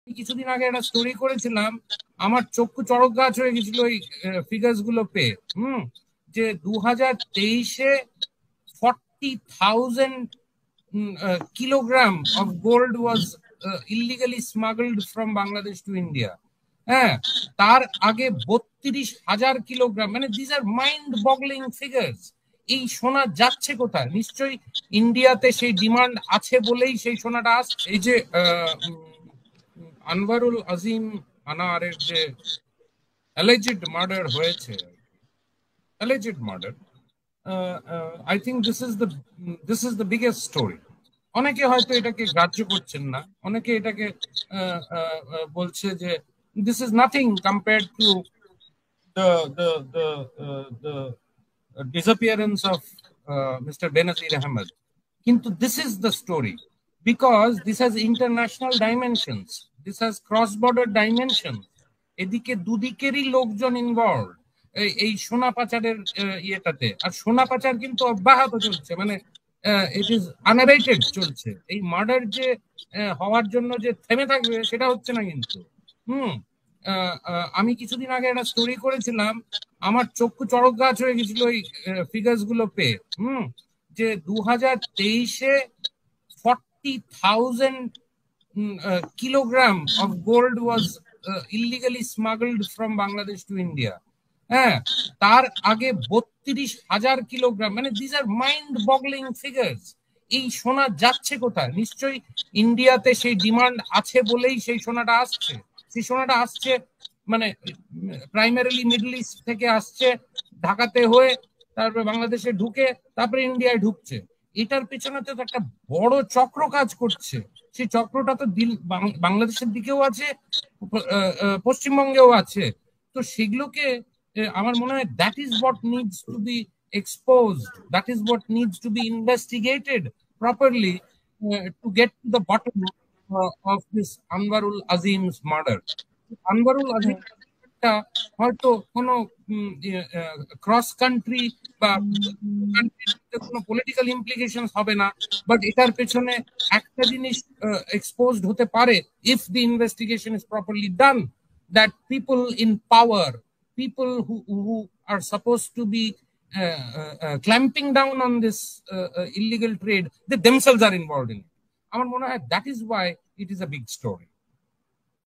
কিছুদিন আগে একটা স্টোরি করেছিলাম, আমার চক্ষু চড়ক গাছ হয়ে গেছিল ওই ফিগার্স গুলো পেয়ে। যে 2023-এ 40,000 kilogram of gold was illegally smuggled from Bangladesh to India। হ্যাঁ, তার আগে 32,000 কিলোগ্রাম, মানে দিস আর মাইন্ড বগলিং ফিগার্স। এই সোনা যাচ্ছে কোথায়? নিশ্চয়ই ইন্ডিয়াতে সেই ডিমান্ড আছে বলেই সেই সোনাটা আসছে। এই যে আনওয়ারুল আজিম আনারের যে অ্যালিজড মার্ডার হয়েছে, alleged murder, I think this is the biggest story. অনেকে হয়তো এটাকে গ্রাহ্য করছেন না, অনেকে এটাকে বলছে যে this is nothing compared two the disappearance of Mr. Benazir Ahmed. কিন্তু this is the story because this has international dimensions, this has cross-border dimensions। এদিকে দুদিকেরই লোকজন ইনভলভ এই সোনা পাচারের ইয়েটাতে। আর সোনা পাচার কিন্তু অব্যাহত চলছে, মানে ইট ইজ আনএবেটেড চলছে। এই মার্ডার যে হওয়ার জন্য যে থেমে থাকবে সেটা হচ্ছে না কিন্তু। আমি কিছুদিন আগে একটা স্টোরি করেছিলাম, আমার চক্ষু চড়ক গাছ হয়ে গেছিল ওই ফিগার্স গুলো পেয়ে। যে 2023-এ 40,000 kilogram of gold was illegally smuggled from Bangladesh to India। হ্যাঁ, তার আগে 32,000 কিলোগ্রাম, মানে দিস আর মাইন্ড বগলিং ফিগার্স। এই সোনা যাচ্ছে কোথায়? নিশ্চয়ই ইন্ডিয়াতে সেই ডিমান্ড আছে বলেই সেই সোনাটা আসছে। সেই সোনাটা আসছে মানে প্রাইমারিলি মিডল ইস্ট থেকে আসছে, ঢাকাতে হয়ে তারপরে বাংলাদেশে ঢুকে তারপরে ইন্ডিয়ায় ঢুকছে। এটার পেছনে তো একটা বড় চক্র কাজ করছে। সেই চক্রটা তো বাংলাদেশের দিকেও আছে, পশ্চিমবঙ্গেও আছে। তো সেগুলোকে আমার মনে হয় that is what needs to be exposed, that is what needs to be investigated properly to get to the bottom of this Anwarul Azim's murder। Anwarul Azim হয়তো কোনো ক্রস কান্ট্রি বা কোনো পলিটিক্যাল ইমপ্লিকেশন হবে না, বাট এটার পেছনে একটা জিনিস এক্সপোজড হতে পারে if the investigation is properly done, that people in power, people who are supposed to be clamping down on this illegal trade, they themselves are involved in it। আমার মনে হয় that is why it is a big story।